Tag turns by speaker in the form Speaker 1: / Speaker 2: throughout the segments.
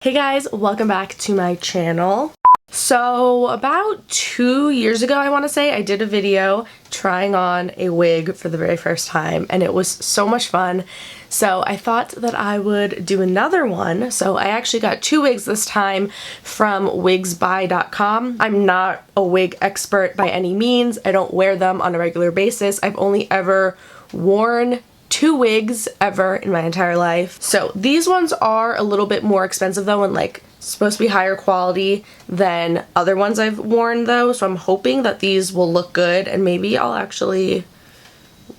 Speaker 1: Hey guys, welcome back to my channel. So about 2 years ago, I want to say, I did a video trying on a wig for the very first time and it was so much fun. So I thought that I would do another one. So I actually got 2 wigs this time from wigsbuy.com. I'm not a wig expert by any means. I don't wear them on a regular basis. I've only ever worn 2 wigs ever in my entire life. So these ones are a little bit more expensive though, and like supposed to be higher quality than other ones I've worn though. So I'm hoping that these will look good and maybe I'll actually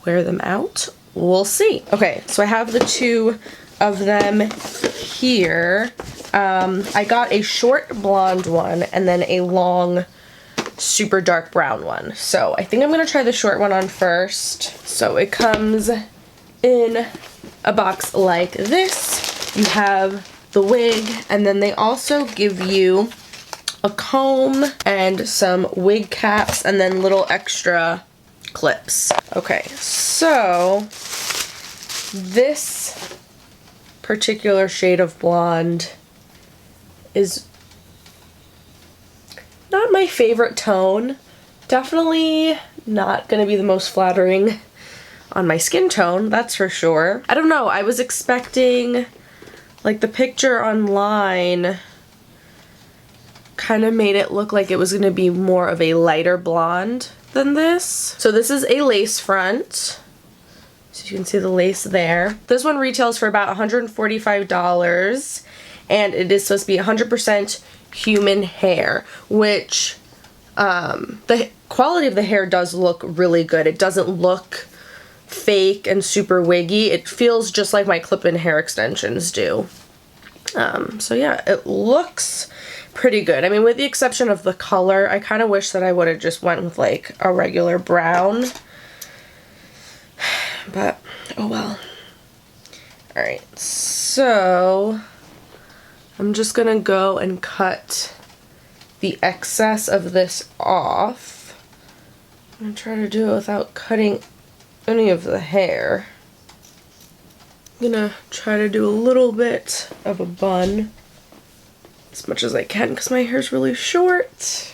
Speaker 1: wear them out. We'll see. Okay, so I have the 2 of them here. I got a short blonde one and then a long super dark brown one. So I think I'm gonna try the short one on first. So it comes in a box like this. You have the wig, and then they also give you a comb and some wig caps and then little extra clips. Okay, so this particular shade of blonde is not my favorite tone. Definitely not gonna be the most flattering on my skin tone, that's for sure. I don't know, I was expecting, like the picture online kind of made it look like it was going to be more of a lighter blonde than this. So this is a lace front. So you can see the lace there. This one retails for about $145 and it is supposed to be 100% human hair, which the quality of the hair does look really good. It doesn't look fake and super wiggy. It feels just like my clip-in hair extensions do. So yeah, it looks pretty good. I mean, with the exception of the color, I kind of wish that I would have just went with like a regular brown. But, oh well. Alright, so I'm just gonna go and cut the excess of this off. I'm gonna try to do it without cutting any of the hair. I'm gonna try to do a little bit of a bun as much as I can because my hair's really short.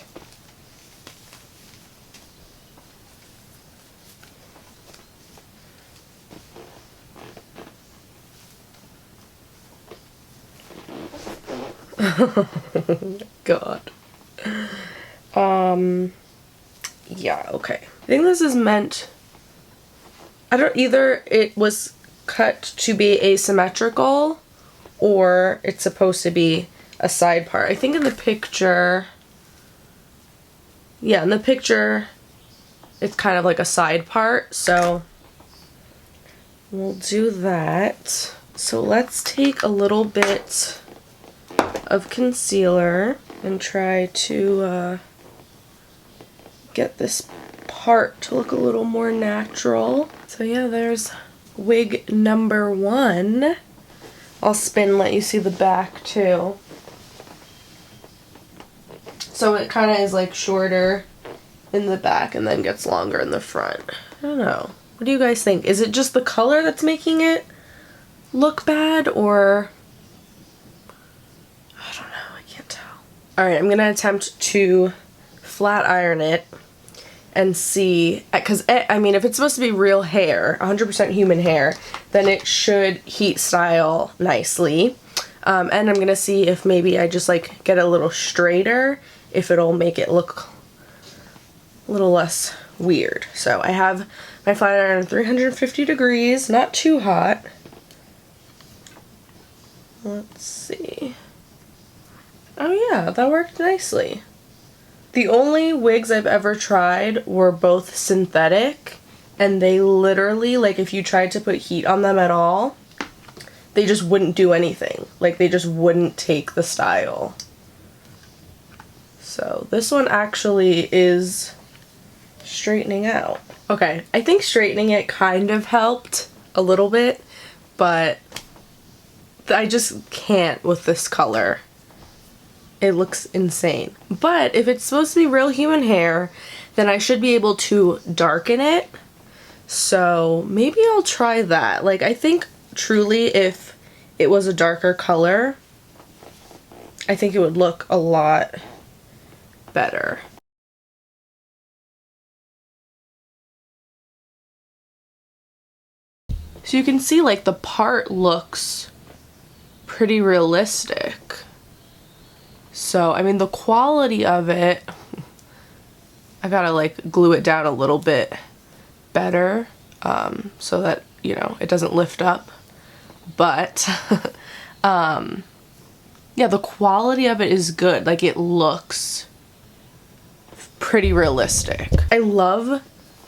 Speaker 1: God. Yeah, okay. I think this is meant, either it was cut to be asymmetrical or it's supposed to be a side part. I think in the picture, yeah, in the picture it's kind of like a side part, so we'll do that. So let's take a little bit of concealer and try to get this part to look a little more natural. So yeah, there's wig number 1. I'll spin, let you see the back too. So it kind of is like shorter in the back and then gets longer in the front. I don't know. What do you guys think? Is it just the color that's making it look bad, or I don't know, I can't tell. Alright, I'm gonna attempt to flat iron it and see, because I mean, if it's supposed to be real hair, 100% human hair, then it should heat style nicely. And I'm gonna see if maybe I just like get a little straighter, if it'll make it look a little less weird. So I have my flat iron at 350 degrees, not too hot. Let's see. Oh yeah, that worked nicely. The only wigs I've ever tried were both synthetic, and they literally, like if you tried to put heat on them at all, they just wouldn't do anything. Like they just wouldn't take the style. So this one actually is straightening out. Okay, I think straightening it kind of helped a little bit, but I just can't with this color. It looks insane. But if it's supposed to be real human hair, then I should be able to darken it. So maybe I'll try that. Like, I think truly if it was a darker color, I think it would look a lot better. So you can see like the part looks pretty realistic. So, I mean, the quality of it, I gotta like glue it down a little bit better so that, you know, it doesn't lift up. But, yeah, the quality of it is good. Like, it looks pretty realistic. I love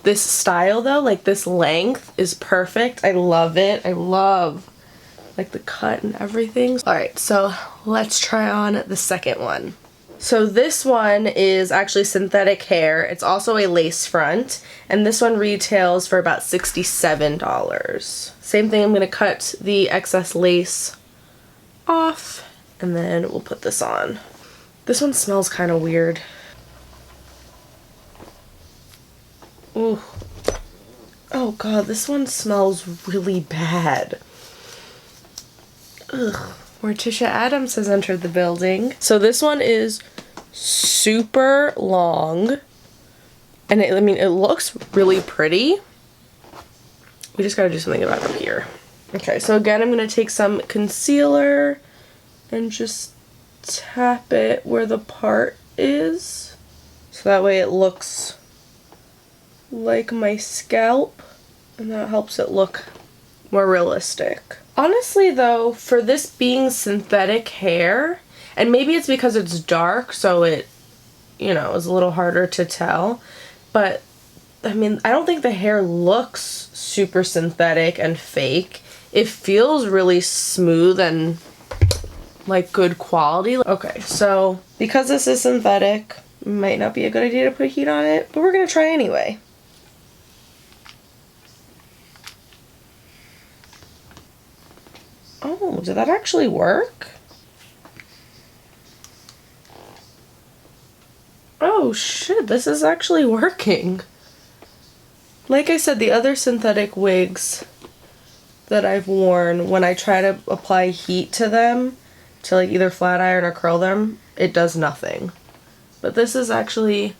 Speaker 1: this style though, like this length is perfect. I love it. I love like the cut and everything. All right, so let's try on the second one. So this one is actually synthetic hair. It's also a lace front, and this one retails for about $67. Same thing, I'm gonna cut the excess lace off, and then we'll put this on. This one smells kind of weird. Ooh. Oh god, this one smells really bad. Ugh. Morticia Adams has entered the building. So this one is super long. And I mean, it looks really pretty. We just gotta do something about it here. Okay, so again, I'm gonna take some concealer and just tap it where the part is. So that way it looks like my scalp, and that helps it look more realistic. Honestly though, for this being synthetic hair, and maybe it's because it's dark so it, you know, is a little harder to tell, but I mean, I don't think the hair looks super synthetic and fake. It feels really smooth and like good quality. Okay, so because this is synthetic, it might not be a good idea to put heat on it, but we're gonna try anyway. Oh, did that actually work? Oh shit, this is actually working. Like I said, the other synthetic wigs that I've worn, when I try to apply heat to them, to like either flat iron or curl them, it does nothing. But this is actually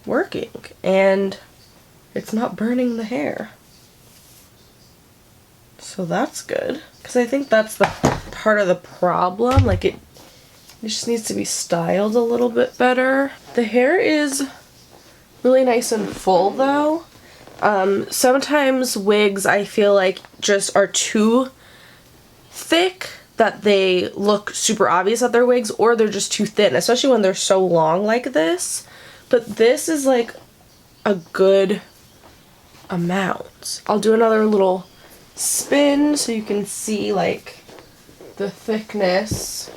Speaker 1: working, and it's not burning the hair. So that's good, because I think that's the part of the problem. Like it just needs to be styled a little bit better. The hair is really nice and full though. Sometimes wigs I feel like just are too thick that they look super obvious that they're wigs, or they're just too thin, especially when they're so long like this. But this is like a good amount. I'll do another little spin so you can see like the thickness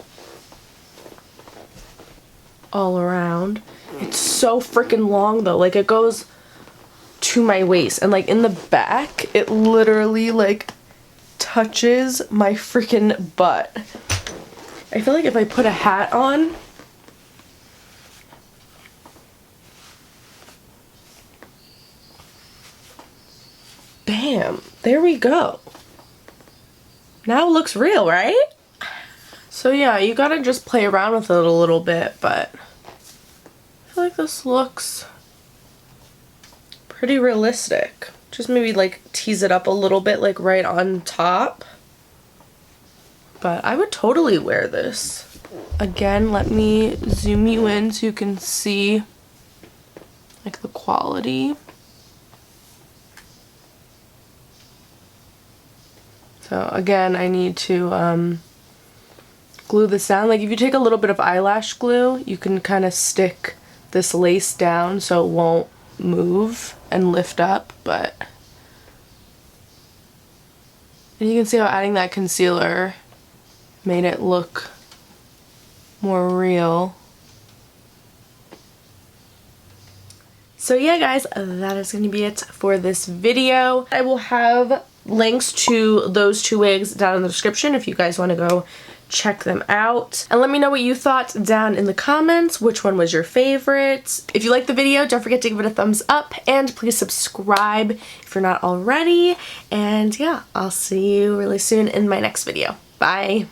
Speaker 1: all around. It's so freaking long though, like it goes to my waist, and like in the back it literally like touches my freaking butt. I feel like if I put a hat on, bam, there we go. Now it looks real, right? So yeah, you gotta just play around with it a little bit, but I feel like this looks pretty realistic. Just maybe like tease it up a little bit, like right on top. But I would totally wear this. Again, let me zoom you in so you can see like the quality. So again, I need to glue this down. Like if you take a little bit of eyelash glue, you can kind of stick this lace down so it won't move and lift up, but and you can see how adding that concealer made it look more real. So yeah guys, that is going to be it for this video. I will have links to those two wigs down in the description if you guys want to go check them out. And let me know what you thought down in the comments. Which one was your favorite? If you liked the video, don't forget to give it a thumbs up and please subscribe if you're not already. And yeah, I'll see you really soon in my next video. Bye.